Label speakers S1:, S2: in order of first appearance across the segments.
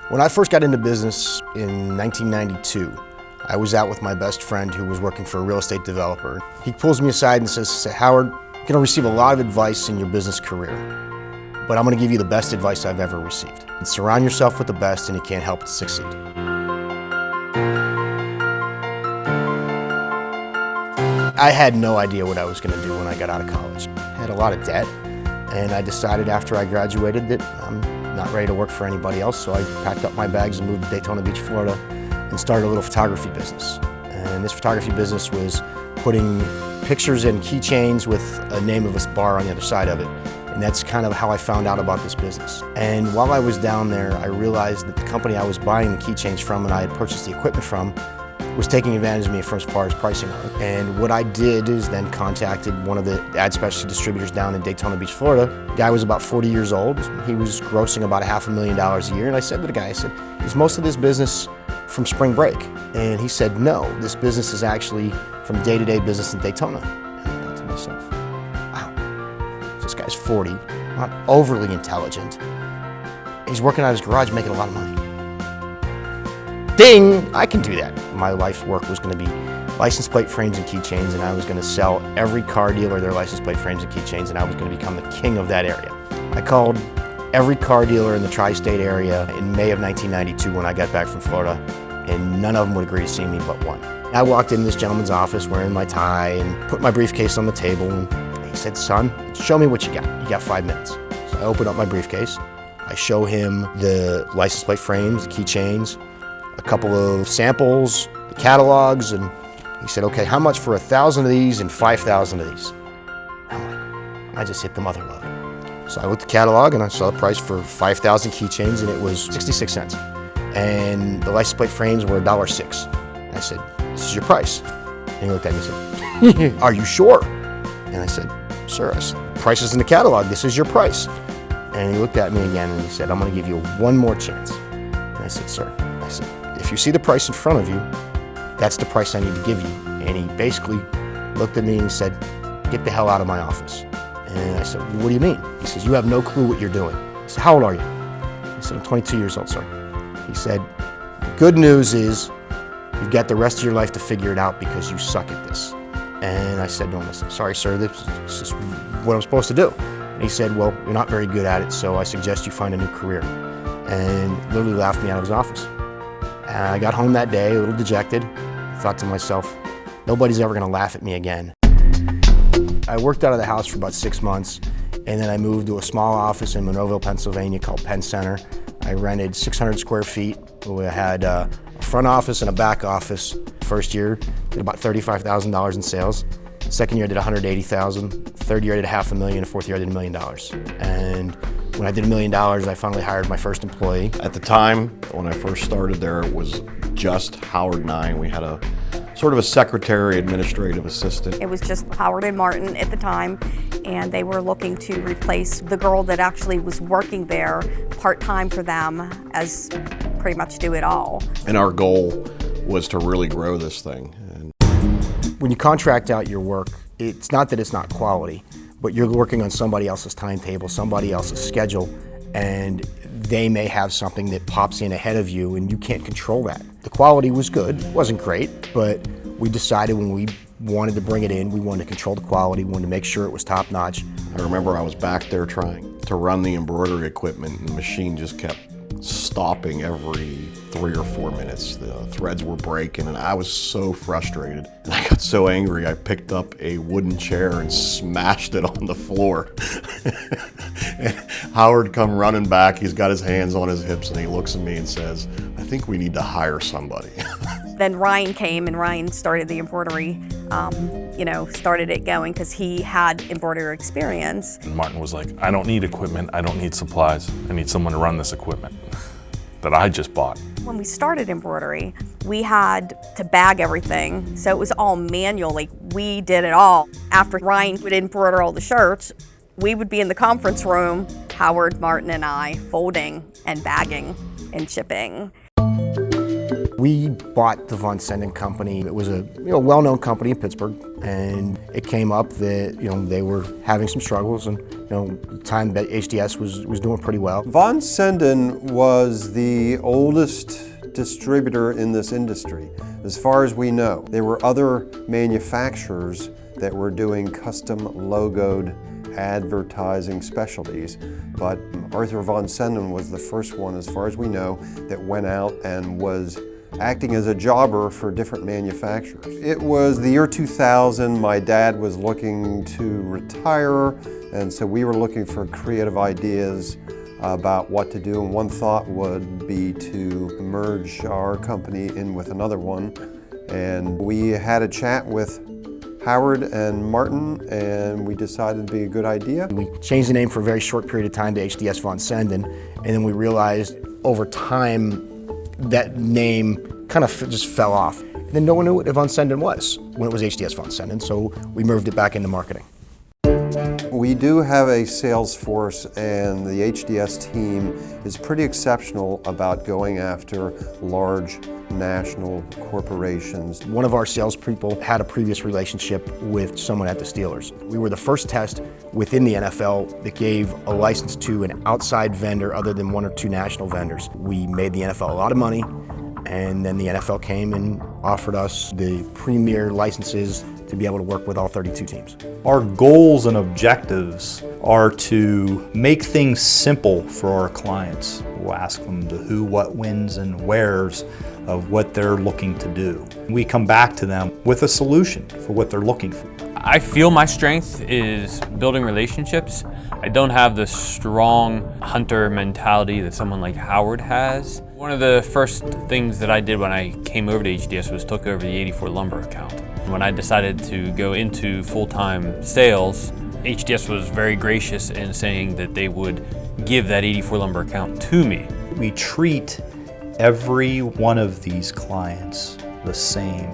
S1: When I first got into business in 1992, I was out with my best friend who was working for a real estate developer. He pulls me aside and says, Howard, you're going to receive a lot of advice in your business career, but I'm going to give you the best advice I've ever received. And surround yourself with the best and you can't help but succeed. I had no idea what I was going to do when I got out of college. I had a lot of debt, and I decided after I graduated that I'm not ready to work for anybody else, so I packed up my bags and moved to Daytona Beach, Florida, and started a little photography business. And this photography business was putting pictures in keychains with a name of a bar on the other side of it. And that's kind of how I found out about this business. And while I was down there, I realized that the company I was buying the keychains from and I had purchased the equipment from was taking advantage of me as far as pricing on it. And what I did is then contacted one of the ad specialty distributors down in Daytona Beach, Florida. The guy was about 40 years old. He was grossing about $500,000 a year. And I said to the guy, I said, is most of this business from spring break? And he said, no, this business is actually from day-to-day business in Daytona. And I thought to myself, wow, this guy's 40, not overly intelligent. He's working out of his garage making a lot of money. Ding, I can do that. My life's work was going to be license plate frames and keychains, and I was going to sell every car dealer their license plate frames and keychains, and I was going to become the king of that area. I called every car dealer in the tri-state area in May of 1992 when I got back from Florida, and none of them would agree to see me but one. I walked into this gentleman's office wearing my tie and put my briefcase on the table, and he said, son, show me what you got. You got 5 minutes. So I opened up my briefcase. I show him the license plate frames, the keychains, a couple of samples, the catalogs, and he said, okay, how much for 1,000 of these and 5,000 of these? I'm like, I just hit the mother lode. So I looked at the catalog and I saw the price for 5,000 keychains, and it was 66 cents. And the license plate frames were $1.06. I said, this is your price. And he looked at me and said, are you sure? And I said, sir, the price is in the catalog. This is your price. And he looked at me again and he said, I'm going to give you one more chance. And I said, sir, if you see the price in front of you, that's the price I need to give you. And he basically looked at me and he said, get the hell out of my office. And I said, well, what do you mean? He says, you have no clue what you're doing. I said, how old are you? I said, I'm 22 years old, sir. He said, the good news is you've got the rest of your life to figure it out because you suck at this. And I said, no, listen, sorry, sir, this is what I'm supposed to do. And he said, well, you're not very good at it, so I suggest you find a new career. And literally laughed me out of his office. And I got home that day a little dejected. Thought to myself, nobody's ever gonna laugh at me again. I worked out of the house for about 6 months, and then I moved to a small office in Monroeville, Pennsylvania called Penn Center. I rented 600 square feet. We had a front office and a back office. First year, did about $35,000 in sales. Second year, I did $180,000. Third year, I did $500,000. Fourth year, I did $1 million. And when I did $1 million, I finally hired my first employee.
S2: At the time, when I first started there, it was just Howard and I. We had a sort of a secretary, administrative assistant.
S3: It was just Howard and Martin at the time, and they were looking to replace the girl that actually was working there part-time for them as pretty much do it all.
S2: And our goal was to really grow this thing.
S1: When you contract out your work, it's not that it's not quality, but you're working on somebody else's timetable, somebody else's schedule, and they may have something that pops in ahead of you and you can't control that. The quality was good, it wasn't great, but we decided when we wanted to bring it in, we wanted to control the quality, we wanted to make sure it was top notch.
S2: I remember I was back there trying to run the embroidery equipment, and the machine just kept stopping every 3 or 4 minutes. The threads were breaking and I was so frustrated. And I got so angry I picked up a wooden chair and smashed it on the floor. And Howard come running back, he's got his hands on his hips, and he looks at me and says, I think we need to hire somebody.
S3: Then Ryan came, and Ryan started the embroidery, started it going because he had embroidery experience.
S4: And Martin was like, I don't need equipment, I don't need supplies. I need someone to run this equipment that I just bought.
S3: When we started embroidery, we had to bag everything, so it was all manual. Like, we did it all. After Ryan would embroider all the shirts, we would be in the conference room, Howard, Martin, and I, folding and bagging and shipping.
S1: We bought the Von Senden company. It was a well-known company in Pittsburgh, and it came up that they were having some struggles, and at the time that HDS was doing pretty well.
S5: Von Senden was the oldest distributor in this industry, as far as we know. There were other manufacturers that were doing custom logoed advertising specialties, but Arthur Von Senden was the first one, as far as we know, that went out and was acting as a jobber for different manufacturers. It was the year 2000. My dad was looking to retire, and so we were looking for creative ideas about what to do, and one thought would be to merge our company in with another one. And we had a chat with Howard and Martin, and we decided it'd be a good idea.
S1: We changed the name for a very short period of time to HDS Von Senden, and then we realized over time that name kind of just fell off. And then no one knew what Von Senden was when it was HDS Von Senden, so we moved it back into marketing.
S5: We do have a sales force, and the HDS team is pretty exceptional about going after large national corporations.
S1: One of our salespeople had a previous relationship with someone at the Steelers. We were the first test within the NFL that gave a license to an outside vendor other than one or two national vendors. We made the NFL a lot of money, and then the NFL came and offered us the premier licenses to be able to work with all 32 teams.
S6: Our goals and objectives are to make things simple for our clients. We'll ask them the who, what, whens, and wheres of what they're looking to do. We come back to them with a solution for what they're looking for.
S7: I feel my strength is building relationships. I don't have the strong hunter mentality that someone like Howard has. One of the first things that I did when I came over to HDS was took over the 84 Lumber account. When I decided to go into full-time sales, HDS was very gracious in saying that they would give that 84 Lumber account to me.
S6: We treat every one of these clients the same.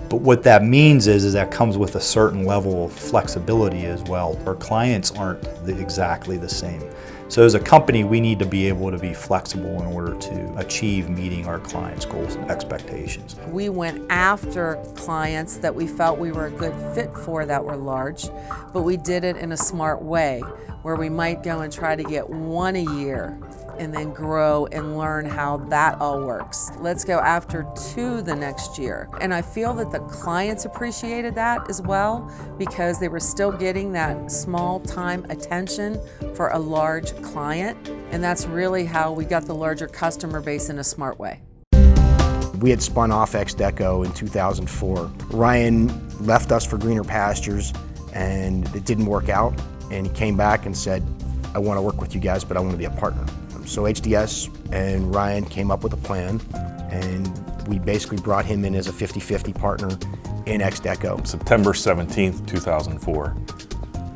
S6: But what that means is that comes with a certain level of flexibility as well. Our clients aren't exactly the same. So as a company, we need to be able to be flexible in order to achieve meeting our clients' goals and expectations.
S8: We went after clients that we felt we were a good fit for that were large, but we did it in a smart way, where we might go and try to get one a year and then grow and learn how that all works. Let's go after two the next year. And I feel that the clients appreciated that as well, because they were still getting that small time attention for a large client. And that's really how we got the larger customer base in a smart way.
S1: We had spun off XDeco in 2004. Ryan left us for greener pastures, and it didn't work out. And he came back and said, I want to work with you guys, but I want to be a partner. So HDS and Ryan came up with a plan, and we basically brought him in as a 50-50 partner in XDeco.
S4: September 17th, 2004,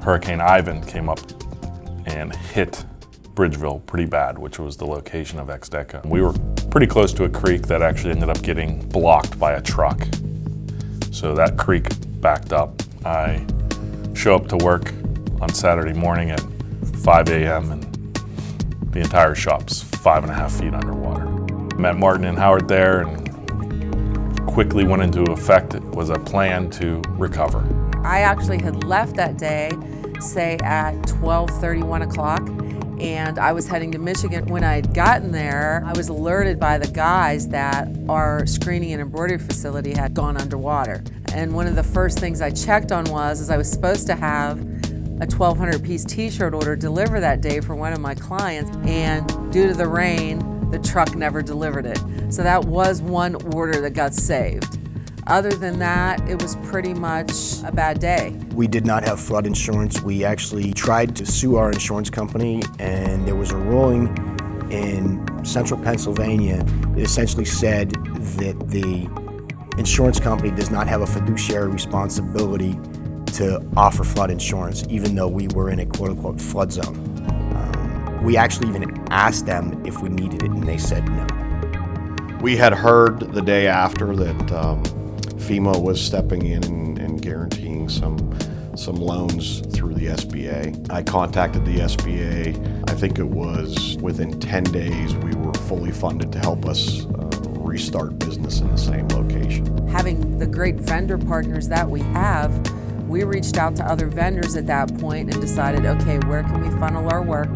S4: Hurricane Ivan came up and hit Bridgeville pretty bad, which was the location of XDeco. We were pretty close to a creek that actually ended up getting blocked by a truck. So that creek backed up. I show up to work on Saturday morning at 5 a.m. and the entire shop's 5.5 feet underwater. Met Martin and Howard there, and quickly went into effect was a plan to recover.
S8: I actually had left that day, say at 12:30, 1 o'clock, and I was heading to Michigan. When I had gotten there, I was alerted by the guys that our screening and embroidery facility had gone underwater. And one of the first things I checked on was I was supposed to have a 1,200-piece t-shirt order delivered that day for one of my clients, and due to the rain, the truck never delivered it. So that was one order that got saved. Other than that, it was pretty much a bad day.
S1: We did not have flood insurance. We actually tried to sue our insurance company, and there was a ruling in central Pennsylvania that essentially said that the insurance company does not have a fiduciary responsibility to offer flood insurance, even though we were in a quote-unquote flood zone. We actually even asked them if we needed it, and they said no.
S2: We had heard the day after that FEMA was stepping in and guaranteeing some loans through the SBA. I contacted the SBA. I think it was within 10 days we were fully funded to help us restart business in the same location.
S8: Having the great vendor partners that we have, we reached out to other vendors at that point and decided, okay, where can we funnel our work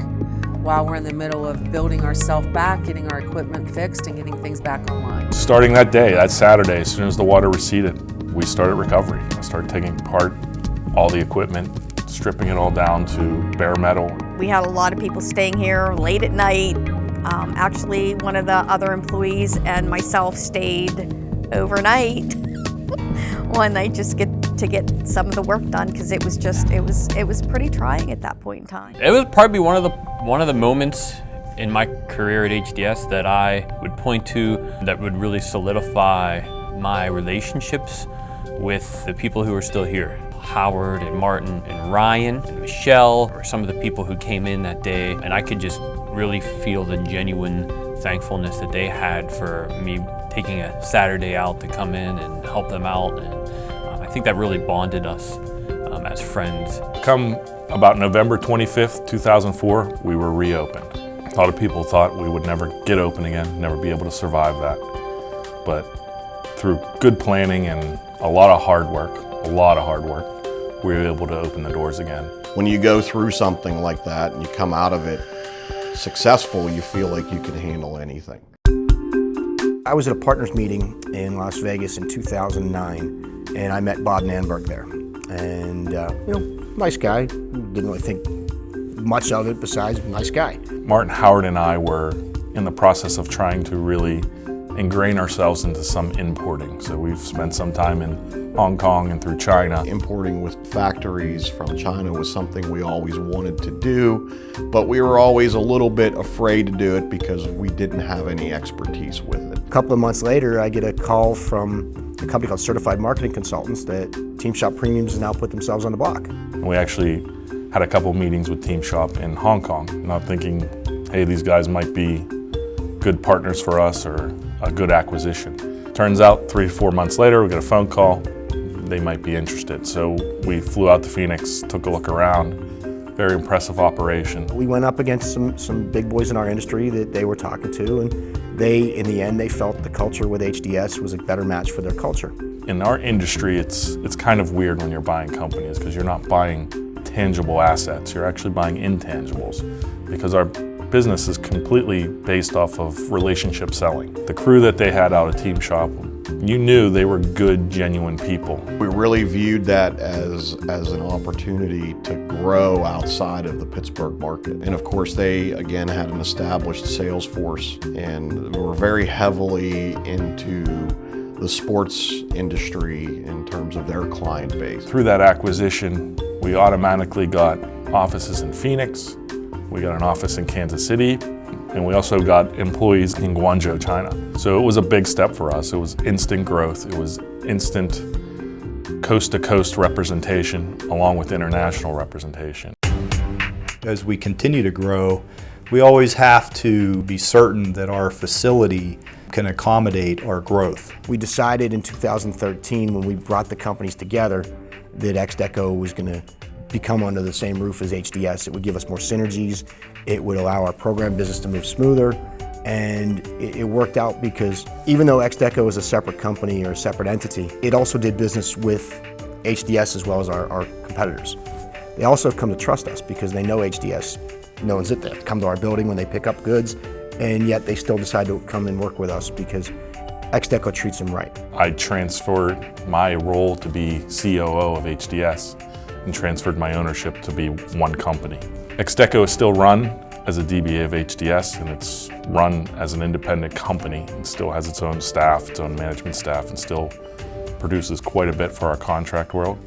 S8: while we're in the middle of building ourselves back, getting our equipment fixed, and getting things back online.
S4: Starting that day, that Saturday, as soon as the water receded, we started recovery. I started taking apart all the equipment, stripping it all down to bare metal.
S3: We had a lot of people staying here late at night. Actually, one of the other employees and myself stayed overnight one night just to get some of the work done, because it was pretty trying at that point in time.
S7: It was probably one of the moments in my career at HDS that I would point to that would really solidify my relationships with the people who are still here. Howard and Martin and Ryan and Michelle were some of the people who came in that day, and I could just really feel the genuine thankfulness that they had for me taking a Saturday out to come in and help them out, and I think that really bonded us as friends.
S4: Come about November 25th, 2004, we were reopened. A lot of people thought we would never get open again, never be able to survive that. But through good planning and a lot of hard work, we were able to open the doors again.
S2: When you go through something like that and you come out of it successful, you feel like you can handle anything.
S1: I was at a partners meeting in Las Vegas in 2009, and I met Bob Nanberg there. And, nice guy. Didn't really think much of it besides nice guy.
S4: Martin, Howard, and I were in the process of trying to really ingrain ourselves into some importing. So we've spent some time in Hong Kong and through China.
S2: Importing with factories from China was something we always wanted to do, but we were always a little bit afraid to do it because we didn't have any expertise with it.
S1: A couple of months later, I get a call from a company called Certified Marketing Consultants that Team Shop Premiums has now put themselves on the block.
S4: And we actually had a couple meetings with Team Shop in Hong Kong, not thinking, hey, these guys might be good partners for us or a good acquisition. Turns out 3 to 4 months later, we get a phone call, they might be interested. So we flew out to Phoenix, took a look around, very impressive operation.
S1: We went up against some big boys in our industry that they were talking to, and in the end, they felt the culture with HDS was a better match for their culture.
S4: In our industry, it's kind of weird when you're buying companies because you're not buying tangible assets, you're actually buying intangibles because our business is completely based off of relationship selling. The crew that they had out of Team Shop, you knew they were good, genuine people.
S2: We really viewed that as an opportunity to grow outside of the Pittsburgh market. And of course, they again had an established sales force and were very heavily into the sports industry in terms of their client base.
S4: Through that acquisition, we automatically got offices in Phoenix, we got an office in Kansas City, and we also got employees in Guangzhou, China. So it was a big step for us. It was instant growth. It was instant coast-to-coast representation along with international representation.
S6: As we continue to grow, we always have to be certain that our facility can accommodate our growth.
S1: We decided in 2013 when we brought the companies together that XDeco was going to become under the same roof as HDS. It would give us more synergies. It would allow our program business to move smoother. And it worked out because even though XDeco is a separate company or a separate entity, it also did business with HDS as well as our competitors. They also come to trust us because they know HDS. No one's at there. They come to our building when they pick up goods, and yet they still decide to come and work with us because XDeco treats them right.
S4: I transferred my role to be COO of HDS and transferred my ownership to be one company. XDeco is still run as a DBA of HDS, and it's run as an independent company and still has its own staff, its own management staff, and still produces quite a bit for our contract world.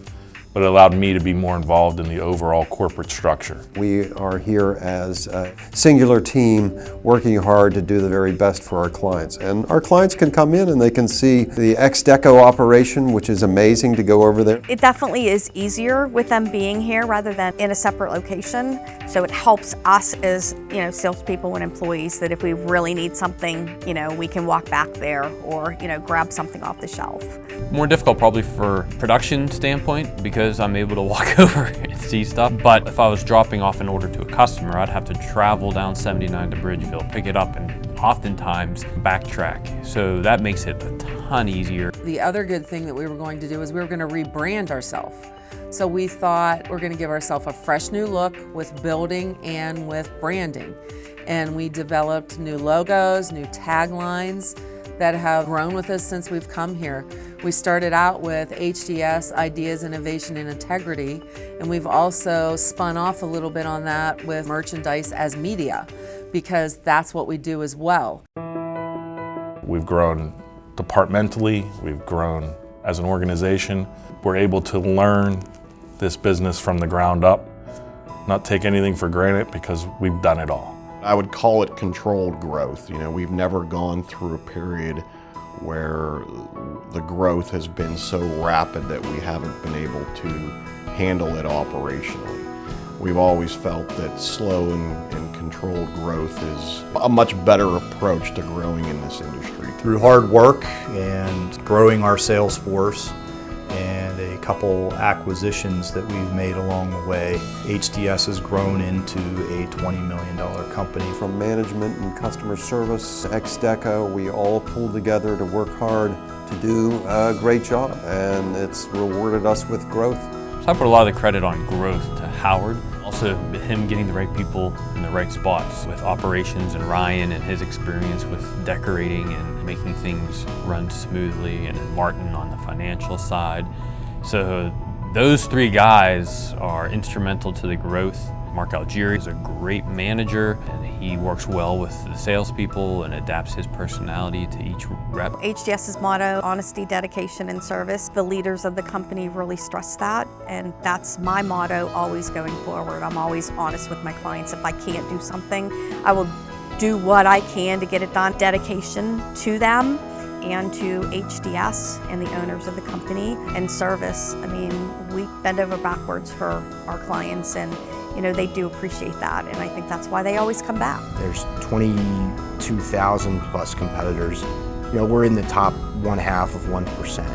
S4: But it allowed me to be more involved in the overall corporate structure.
S5: We are here as a singular team working hard to do the very best for our clients. And our clients can come in and they can see the XDeco operation, which is amazing to go over there.
S3: It definitely is easier with them being here rather than in a separate location. So it helps us as, salespeople and employees that if we really need something, we can walk back there or, grab something off the shelf.
S7: More difficult probably for production standpoint because because I'm able to walk over and see stuff. But if I was dropping off an order to a customer, I'd have to travel down 79 to Bridgeville, pick it up, and oftentimes backtrack. So that makes it a ton easier.
S8: The other good thing that we were going to do is we were going to rebrand ourselves. So we thought we're going to give ourselves a fresh new look with building and with branding. And we developed new logos, new taglines that have grown with us since we've come here. We started out with HDS, Ideas, Innovation, and Integrity, and we've also spun off a little bit on that with merchandise as media, because that's what we do as well.
S4: We've grown departmentally, we've grown as an organization. We're able to learn this business from the ground up, not take anything for granted because we've done it all.
S2: I would call it controlled growth. You know, we've never gone through a period where the growth has been so rapid that we haven't been able to handle it operationally. We've always felt that slow and controlled growth is a much better approach to growing in this industry.
S6: Through hard work and growing our sales force and a couple acquisitions that we've made along the way, HDS has grown into a $20 million company.
S5: From management and customer service, ex-Deca, we all pulled together to work hard to do a great job, and it's rewarded us with growth.
S7: So I put a lot of the credit on growth to Howard. Also him getting the right people in the right spots with operations, and Ryan and his experience with decorating and making things run smoothly, and then Martin on the financial side. So those three guys are instrumental to the growth. Mark Algieri is a great manager, and he works well with the salespeople and adapts his personality to each rep.
S3: HDS's motto, honesty, dedication, and service. The leaders of the company really stress that, and that's my motto always going forward. I'm always honest with my clients. If I can't do something, I will do what I can to get it done. Dedication to them and to HDS and the owners of the company, and service. I mean, we bend over backwards for our clients, and you know, they do appreciate that, and I think that's why they always come back.
S1: There's 22,000 plus competitors. You know, we're in the top 1/2 of 1%.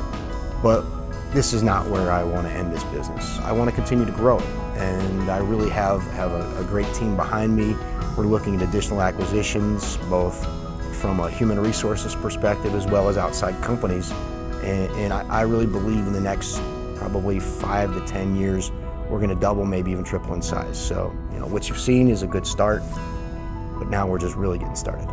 S1: But this is not where I want to end this business. I want to continue to grow, and I really have a great team behind me. We're looking at additional acquisitions, both from a human resources perspective as well as outside companies. And I really believe in the next probably 5 to 10 years, we're going to double, maybe even triple in size. So, you know, what you've seen is a good start, but now we're just really getting started.